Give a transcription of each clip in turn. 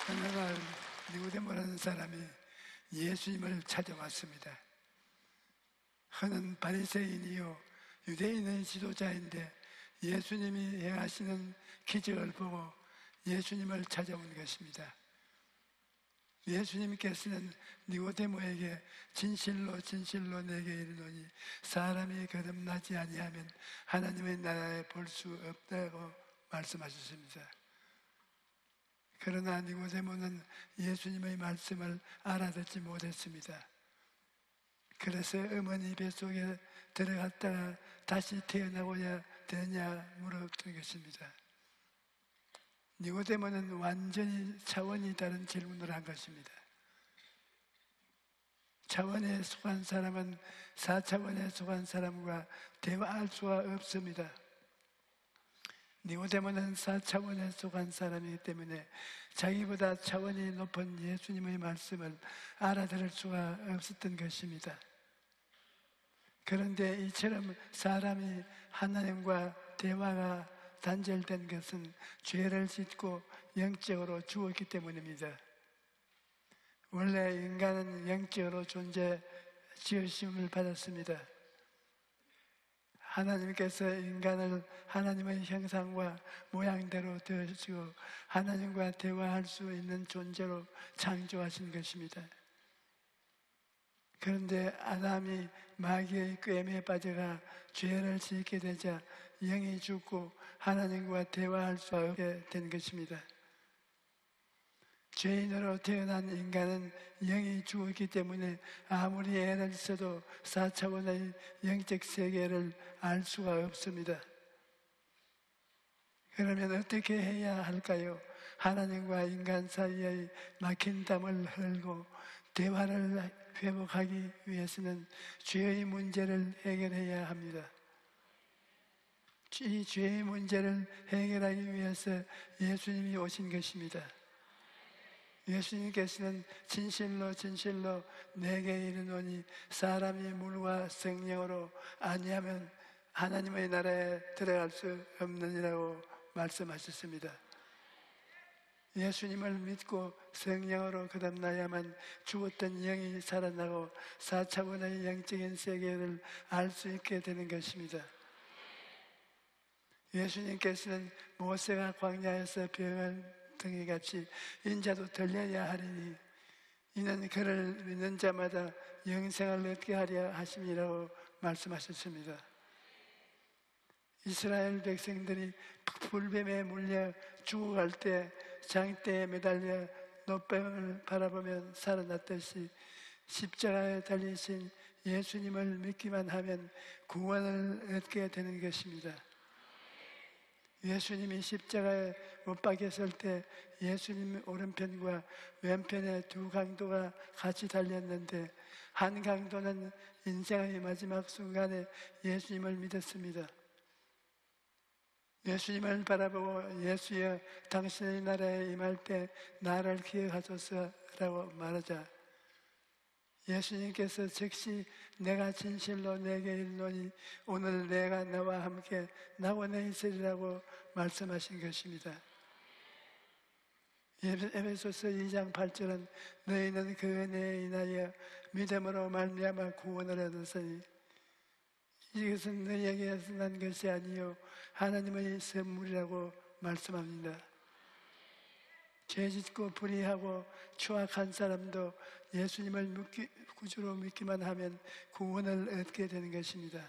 어느 날 니고데모라는 사람이 예수님을 찾아왔습니다. 흔한 바리새인이요 유대인의 지도자인데 예수님이 행하시는 기적을 보고 예수님을 찾아온 것입니다. 예수님께서는 니고데모에게 진실로 진실로 내게 이르노니 사람이 거듭나지 아니하면 하나님의 나라에 볼 수 없다고 말씀하셨습니다. 그러나 니고데모는 예수님의 말씀을 알아듣지 못했습니다. 그래서 어머니 뱃속에 들어갔다가 다시 태어나고야 되냐 물었던 것입니다. 니고데모는 완전히 차원이 다른 질문을 한 것입니다. 차원에 속한 사람은 4차원에 속한 사람과 대화할 수가 없습니다. 니고데모는 4차원에 속한 사람이기 때문에 자기보다 차원이 높은 예수님의 말씀을 알아들을 수가 없었던 것입니다. 그런데 이처럼 사람이 하나님과 대화가 단절된 것은 죄를 짓고 영적으로 죽었기 때문입니다. 원래 인간은 영적으로 지으심을 받았습니다. 하나님께서 인간을 하나님의 형상과 모양대로 되시고 하나님과 대화할 수 있는 존재로 창조하신 것입니다. 그런데 아담이 마귀의 꾀임에 빠져가 죄를 짓게 되자 영이 죽고 하나님과 대화할 수 없게 된 것입니다. 죄인으로 태어난 인간은 영이 죽었기 때문에 아무리 애를 써도 4차원의 영적 세계를 알 수가 없습니다. 그러면 어떻게 해야 할까요? 하나님과 인간 사이의 막힌 담을 헐고 대화를 회복하기 위해서는 죄의 문제를 해결해야 합니다. 이 죄의 문제를 해결하기 위해서 예수님이 오신 것입니다. 예수님께서는 진실로 진실로 내게 이르노니 사람이 물과 성령으로 아니하면 하나님의 나라에 들어갈 수 없느니라고 말씀하셨습니다. 예수님을 믿고 성령으로 거듭나야만 죽었던 영이 살아나고 4차원의 영적인 세계를 알 수 있게 되는 것입니다. 예수님께서는 모세가 광야에서 병을 등이 같이 인자도 들려야 하리니 이는 그를 믿는 자마다 영생을 얻게 하려 하심이라고 말씀하셨습니다. 이스라엘 백성들이 불뱀에 물려 죽어갈 때 장대에 매달려 노뱀을 바라보면 살아났듯이 십자가에 달리신 예수님을 믿기만 하면 구원을 얻게 되는 것입니다. 예수님이 십자가에 못 박혔을 때 예수님 오른편과 왼편에 두 강도가 같이 달렸는데 한 강도는 인생의 마지막 순간에 예수님을 믿었습니다. 예수님을 바라보고 예수여 당신의 나라에 임할 때 나를 기억하소서라고 말하자 예수님께서 즉시 내가 진실로 내게 이르노니 오늘 내가 너와 함께 낙원에 있으리라고 말씀하신 것입니다. 에베소서 2장 8절은 너희는 그 은혜에 인하여 믿음으로 말미암아 구원을 얻었으니 이것은 너희에게서 난 것이 아니요 하나님의 선물이라고 말씀합니다. 죄짓고 불의하고 추악한 사람도 예수님을 구주로 믿기만 하면 구원을 얻게 되는 것입니다.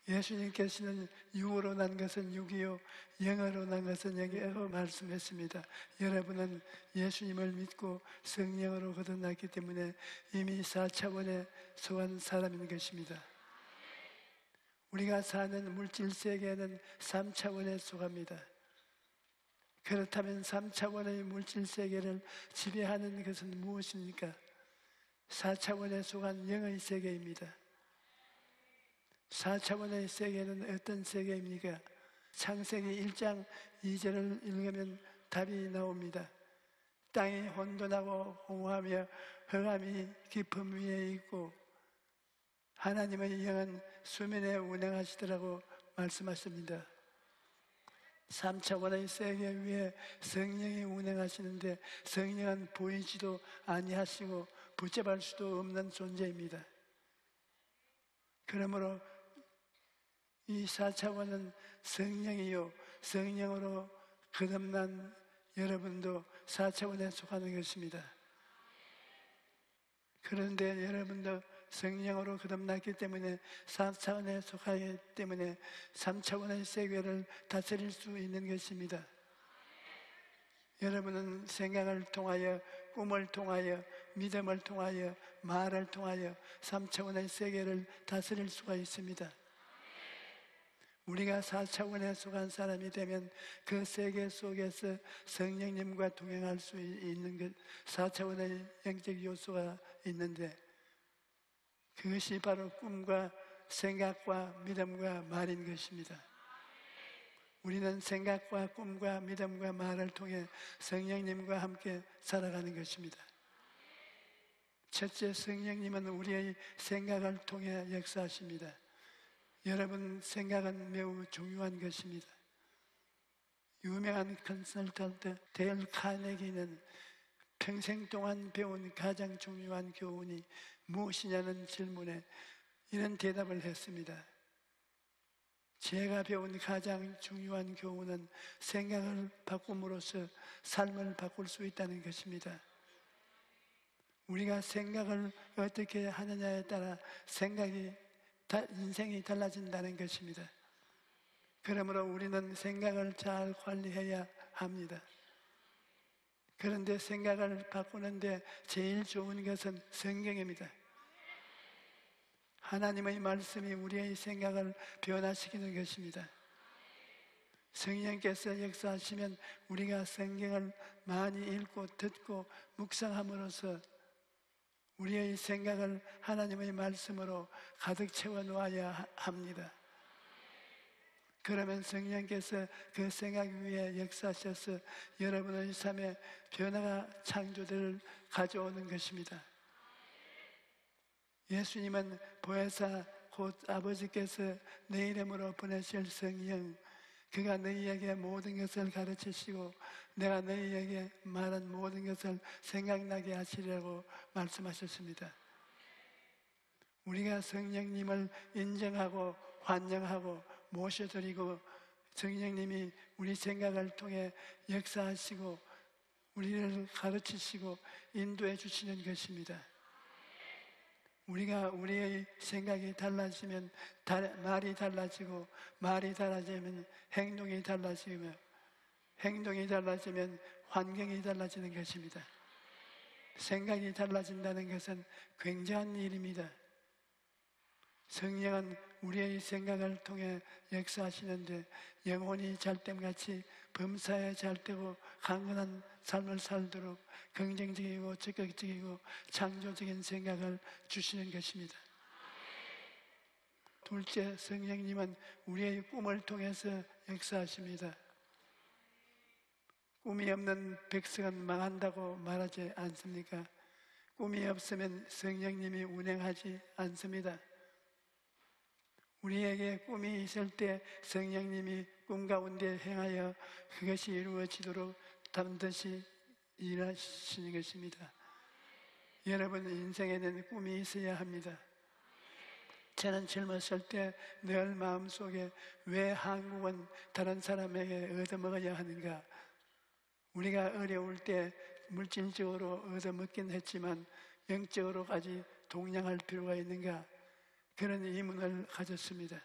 예수님께서는 육으로 난 것은 육이요 영으로 난 것은 영이라고 말씀했습니다. 여러분은 예수님을 믿고 성령으로 거듭났기 때문에 이미 4차원에 속한 사람인 것입니다. 우리가 사는 물질 세계는 3차원에 속합니다. 그렇다면 3차원의 물질 세계를 지배하는 것은 무엇입니까? 4차원에 속한 영의 세계입니다. 4차원의 세계는 어떤 세계입니까? 창세기 1장 2절을 읽으면 답이 나옵니다. 땅이 혼돈하고 홍하며 흑암이 깊음 위에 있고 하나님의 영은 수면에 운행하시더라고 말씀하십니다. 3차원의 세계 위에 성령이 운행하시는데 성령은 보이지도 아니하시고 붙잡을 수도 없는 존재입니다. 그러므로 이 4차원은 성령이요, 성령으로 거듭난 여러분도 4차원에 속하는 것입니다. 그런데 여러분도 성령으로 거듭났기 때문에 4차원에 속하기 때문에 3차원의 세계를 다스릴 수 있는 것입니다. 여러분은 생각을 통하여, 꿈을 통하여, 믿음을 통하여, 말을 통하여 3차원의 세계를 다스릴 수가 있습니다. 우리가 4차원에 속한 사람이 되면 그 세계 속에서 성령님과 동행할 수 있는 것, 4차원의 영적 요소가 있는데 그것이 바로 꿈과 생각과 믿음과 말인 것입니다. 우리는 생각과 꿈과 믿음과 말을 통해 성령님과 함께 살아가는 것입니다. 첫째, 성령님은 우리의 생각을 통해 역사하십니다. 여러분, 생각은 매우 중요한 것입니다. 유명한 컨설턴트 데일 카네기는 평생 동안 배운 가장 중요한 교훈이 무엇이냐는 질문에 이런 대답을 했습니다. 제가 배운 가장 중요한 교훈은 생각을 바꿈으로써 삶을 바꿀 수 있다는 것입니다. 우리가 생각을 어떻게 하느냐에 따라 인생이 달라진다는 것입니다. 그러므로 우리는 생각을 잘 관리해야 합니다. 그런데 생각을 바꾸는데 제일 좋은 것은 성경입니다. 하나님의 말씀이 우리의 생각을 변화시키는 것입니다. 성령께서 역사하시면 우리가 성경을 많이 읽고 듣고 묵상함으로써 우리의 생각을 하나님의 말씀으로 가득 채워 놓아야 합니다. 그러면 성령께서 그 생각 위에 역사하셔서 여러분의 삶에 변화가 창조들을 가져오는 것입니다. 예수님은 보혜사 곧 아버지께서 내 이름으로 보내실 성령, 그가 너희에게 모든 것을 가르치시고 내가 너희에게 말한 모든 것을 생각나게 하시려고 말씀하셨습니다. 우리가 성령님을 인정하고 환영하고 모셔드리고 성령님이 우리 생각을 통해 역사하시고 우리를 가르치시고 인도해 주시는 것입니다. 우리가 우리의 생각이 달라지면 말이 달라지고 말이 달라지면 행동이 달라지며 행동이 달라지면 환경이 달라지는 것입니다. 생각이 달라진다는 것은 굉장한 일입니다. 성령은 우리의 생각을 통해 역사하시는데 영혼이 잘됨같이 범사에 잘되고 강건한 삶을 살도록 긍정적이고 적극적이고 창조적인 생각을 주시는 것입니다. 둘째, 성령님은 우리의 꿈을 통해서 역사하십니다. 꿈이 없는 백성은 망한다고 말하지 않습니까? 꿈이 없으면 성령님이 운행하지 않습니다. 우리에게 꿈이 있을 때 성령님이 꿈 가운데 행하여 그것이 이루어지도록 반드시 일하시는 것입니다. 여러분 인생에는 꿈이 있어야 합니다. 저는 젊었을 때 늘 마음속에 왜 한국은 다른 사람에게 얻어먹어야 하는가? 우리가 어려울 때 물질적으로 얻어먹긴 했지만 영적으로까지 동량할 필요가 있는가? 그런 의문을 가졌습니다.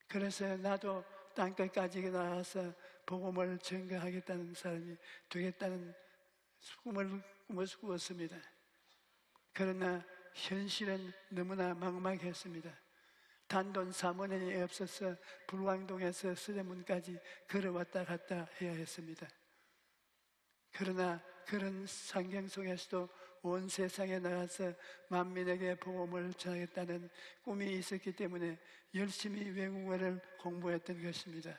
그래서 나도 땅끝까지 나가서 복음을 전가하겠다는 사람이 되겠다는 꿈을 꾸었습니다. 그러나 현실은 너무나 막막했습니다. 단돈 3원이 없어서 불광동에서 서대문까지 걸어왔다 갔다 해야 했습니다. 그러나 그런 환경 속에서도 온 세상에 나가서 만민에게 복음을 전하겠다는 꿈이 있었기 때문에 열심히 외국어를 공부했던 것입니다.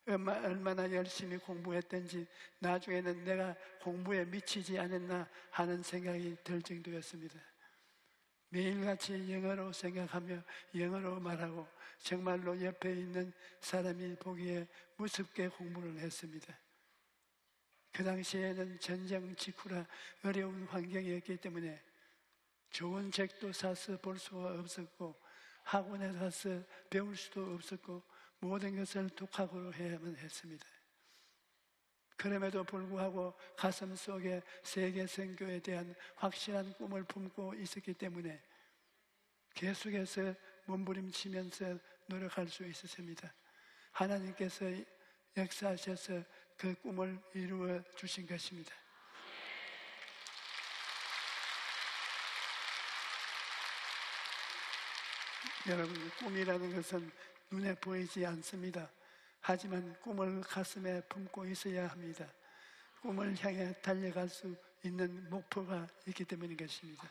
얼마나 열심히 공부했던지 나중에는 내가 공부에 미치지 않았나 하는 생각이 들 정도였습니다. 매일같이 영어로 생각하며 영어로 말하고 정말로 옆에 있는 사람이 보기에 무섭게 공부를 했습니다. 그 당시에는 전쟁 직후라 어려운 환경이었기 때문에 좋은 책도 사서 볼 수가 없었고 학원에 가서 배울 수도 없었고 모든 것을 독학으로 해야만 했습니다. 그럼에도 불구하고 가슴 속에 세계 선교에 대한 확실한 꿈을 품고 있었기 때문에 계속해서 몸부림치면서 노력할 수 있었습니다. 하나님께서 역사하셔서 그 꿈을 이루어 주신 것입니다. 여러분, 꿈이라는 것은 눈에 보이지 않습니다. 하지만 꿈을 가슴에 품고 있어야 합니다. 꿈을 향해 달려갈 수 있는 목표가 있기 때문인 것입니다.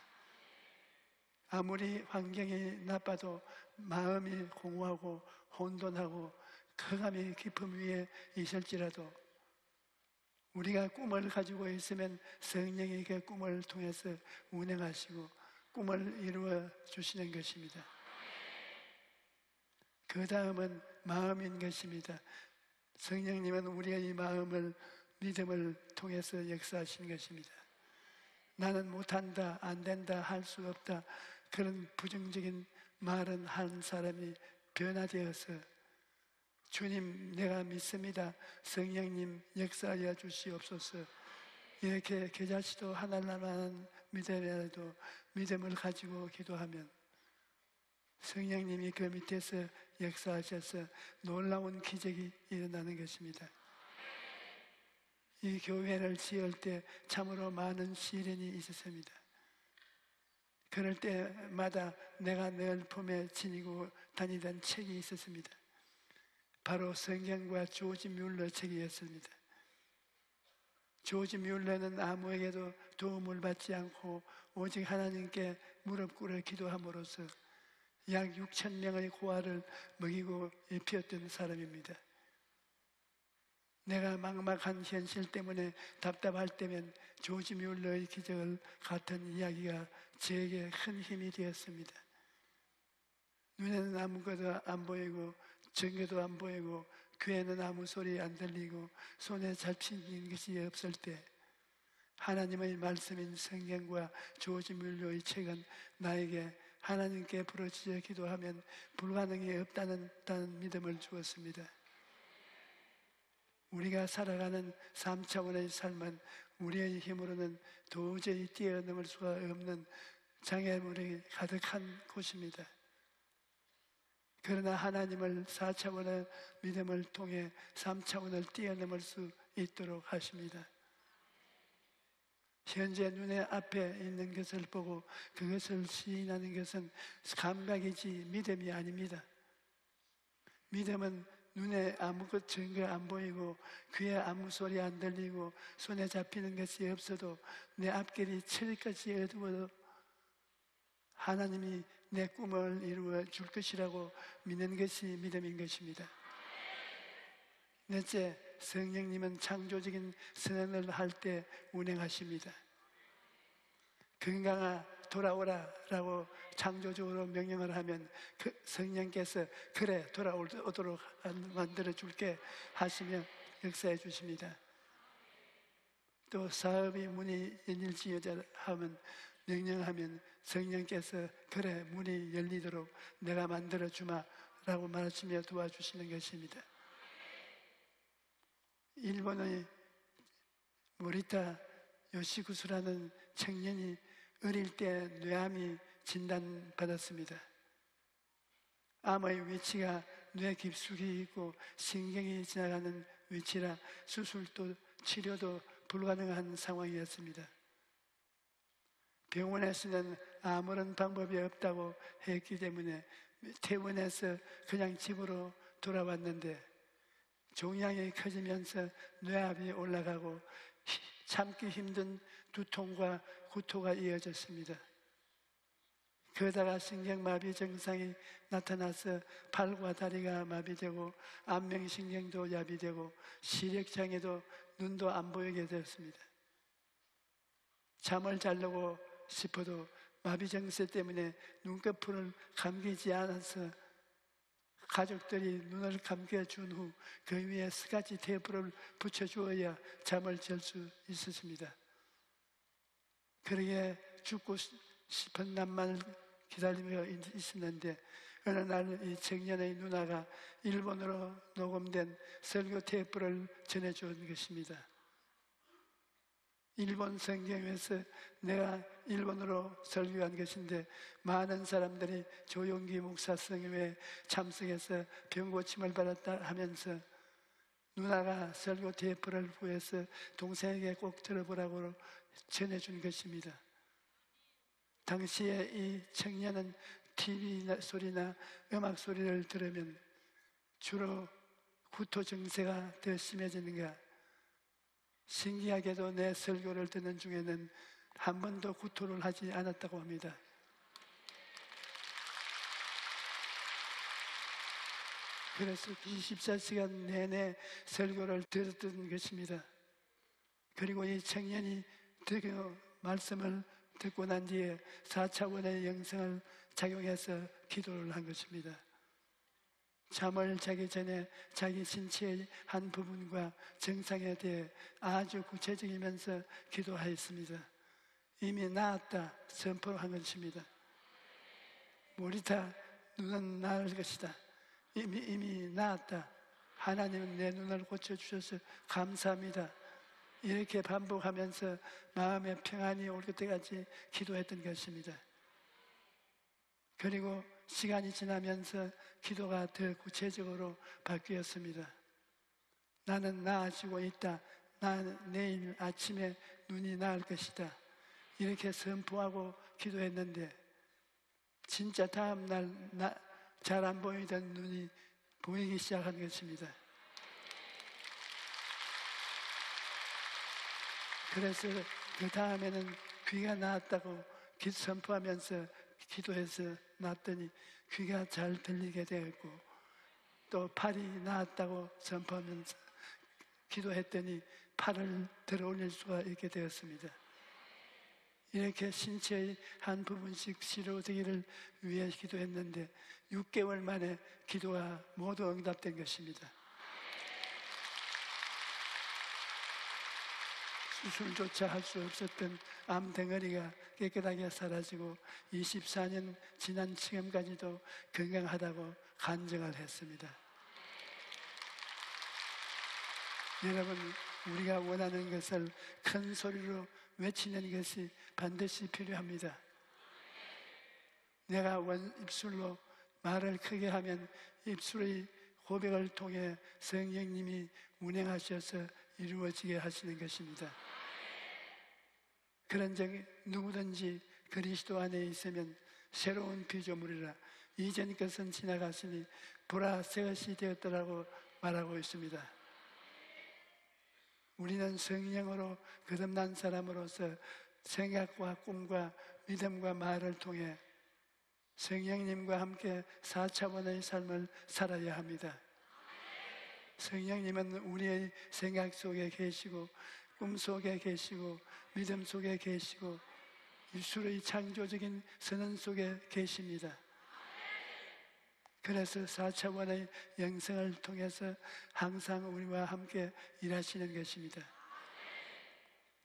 아무리 환경이 나빠도 마음이 공허하고 혼돈하고 흑암의 깊음 위에 있을지라도 우리가 꿈을 가지고 있으면 성령이 그 꿈을 통해서 운행하시고 꿈을 이루어 주시는 것입니다. 그 다음은 마음인 것입니다. 성령님은 우리의 마음을 믿음을 통해서 역사하시는 것입니다. 나는 못한다, 안 된다, 할 수 없다, 그런 부정적인 말은 한 사람이 변화되어서 주님, 내가 믿습니다. 성령님 역사하여 주시옵소서. 이렇게 겨자씨도 하나만한 믿음이라도 믿음을 가지고 기도하면 성령님이 그 밑에서 역사하셔서 놀라운 기적이 일어나는 것입니다. 이 교회를 지을 때 참으로 많은 시련이 있었습니다. 그럴 때마다 내가 늘 품에 지니고 다니던 책이 있었습니다. 바로 성경과 조지 뮬러 책이었습니다. 조지 뮬러는 아무에게도 도움을 받지 않고 오직 하나님께 무릎 꿇어 기도함으로써 약 6,000명의 고아를 먹이고 입혔던 사람입니다. 내가 막막한 현실 때문에 답답할 때면 조지 뮬러의 기적을 같은 이야기가 저에게 큰 힘이 되었습니다. 눈에는 아무것도 안 보이고 전교도 안 보이고 귀에는 아무 소리 안 들리고 손에 잡히는 것이 없을 때 하나님의 말씀인 성경과 조지 뮬러의 책은 나에게 하나님께 부르짖어 기도하면 불가능이 없다는 믿음을 주었습니다. 우리가 살아가는 3차원의 삶은 우리의 힘으로는 도저히 뛰어넘을 수가 없는 장애물이 가득한 곳입니다. 그러나 하나님을 4차원의 믿음을 통해 3차원을 뛰어넘을 수 있도록 하십니다. 현재 눈에 앞에 있는 것을 보고 그것을 시인하는 것은 감각이지 믿음이 아닙니다. 믿음은 눈에 아무것 증거 안 보이고 귀에 아무 소리 안 들리고 손에 잡히는 것이 없어도 내 앞길이 철같이 어두워도 하나님이 내 꿈을 이루어 줄 것이라고 믿는 것이 믿음인 것입니다. 넷째, 성령님은 창조적인 선언을 할 때 운행하십니다. 건강아 돌아오라 라고 창조적으로 명령을 하면 그 성령께서 그래 돌아오도록 만들어 줄게 하시며 역사해 주십니다. 또 사업의 문이 열릴지어다 하면 명령하면 성령께서 그래 문이 열리도록 내가 만들어 주마 라고 말하시며 도와주시는 것입니다. 일본의 모리타 요시구스라는 청년이 어릴 때 뇌암이 진단받았습니다. 암의 위치가 뇌 깊숙이 있고 신경이 지나가는 위치라 수술도 치료도 불가능한 상황이었습니다. 병원에서는 아무런 방법이 없다고 했기 때문에 퇴원해서 그냥 집으로 돌아왔는데 종양이 커지면서 뇌압이 올라가고 참기 힘든 두통과 구토가 이어졌습니다. 그러다가 신경마비 증상이 나타나서 팔과 다리가 마비되고 안면신경도 야비되고 시력장애도 눈도 안 보이게 되었습니다. 잠을 자려고 싶어도 마비 증세 때문에 눈꺼풀을 감기지 않아서 가족들이 눈을 감겨준 후 그 위에 스카치 테이프를 붙여주어야 잠을 잘 수 있었습니다. 그러게 죽고 싶은 날만을 기다리며 있었는데 어느 날 이 청년의 누나가 일본어로 녹음된 설교 테이프를 전해준 것입니다. 일본 성경에서 내가 일본어로 설교한 것인데 많은 사람들이 조용기 목사 성교에 참석해서 병고침을 받았다 하면서 누나가 설교 테이프를 구해서 동생에게 꼭 들어보라고 전해준 것입니다. 당시에 이 청년은 TV 소리나 음악 소리를 들으면 주로 구토 증세가 더 심해지는가. 신기하게도 내 설교를 듣는 중에는 한 번도 구토를 하지 않았다고 합니다. 그래서 24시간 내내 설교를 들었던 것입니다. 그리고 이 청년이 그 말씀을 듣고 난 뒤에 4차원의 영성을 작용해서 기도를 한 것입니다. 잠을 자기 전에 자기 신체의 한 부분과 증상에 대해 아주 구체적이면서 기도하였습니다. 이미 나았다 선포한 것입니다. 모리타, 눈은 나을 것이다. 이미 나았다. 하나님은 내 눈을 고쳐주셔서 감사합니다. 이렇게 반복하면서 마음의 평안이 올 때까지 기도했던 것입니다. 그리고 시간이 지나면서 기도가 더 구체적으로 바뀌었습니다. 나는 나아지고 있다. 나는 내일 아침에 눈이 나을 것이다. 이렇게 선포하고 기도했는데 진짜 다음날 잘 안 보이던 눈이 보이기 시작한 것입니다. 그래서 그 다음에는 귀가 나았다고 선포하면서 기도해서 났더니 귀가 잘 들리게 되었고, 또 팔이 나았다고 선포하면서 기도했더니 팔을 들어 올릴 수가 있게 되었습니다. 이렇게 신체의 한 부분씩 치료되기를 위해 기도했는데 6개월 만에 기도가 모두 응답된 것입니다. 수술조차 할 수 없었던 암 덩어리가 깨끗하게 사라지고 24년 지난 지금까지도 건강하다고 간증을 했습니다. 여러분, 우리가 원하는 것을 큰 소리로 외치는 것이 반드시 필요합니다. 내가 입술로 말을 크게 하면 입술의 고백을 통해 성령님이 운행하셔서 이루어지게 하시는 것입니다. 그런즉 누구든지 그리스도 안에 있으면 새로운 피조물이라 이전 것은 지나갔으니 보라 새 것이 되었더라고 말하고 있습니다. 우리는 성령으로 거듭난 사람으로서 생각과 꿈과 믿음과 말을 통해 성령님과 함께 4차원의 삶을 살아야 합니다. 성령님은 우리의 생각 속에 계시고 꿈 속에 계시고 믿음 속에 계시고 입술의 창조적인 선언 속에 계십니다. 그래서 4차원의 영성을 통해서 항상 우리와 함께 일하시는 것입니다.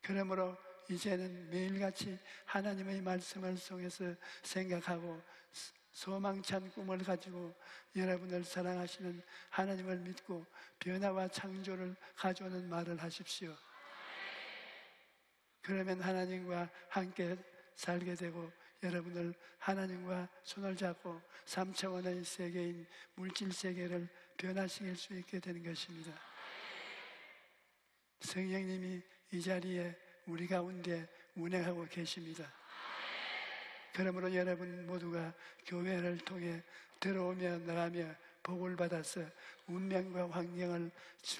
그러므로 이제는 매일같이 하나님의 말씀을 통해서 생각하고 소망찬 꿈을 가지고 여러분을 사랑하시는 하나님을 믿고 변화와 창조를 가져오는 말을 하십시오. 그러면 하나님과 함께 살게 되고 여러분을 하나님과 손을 잡고 3차원의 세계인 물질 세계를 변화시킬 수 있게 되는 것입니다. 성령님이 이 자리에 우리 가운데 운행하고 계십니다. 그러므로 여러분 모두가 교회를 통해 들어오며 나가며 복을 받아서 운명과 환경을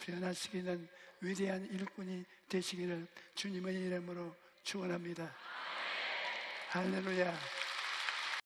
변화시키는 위대한 일꾼이 되시기를 주님의 이름으로 축원합니다. 할렐루야.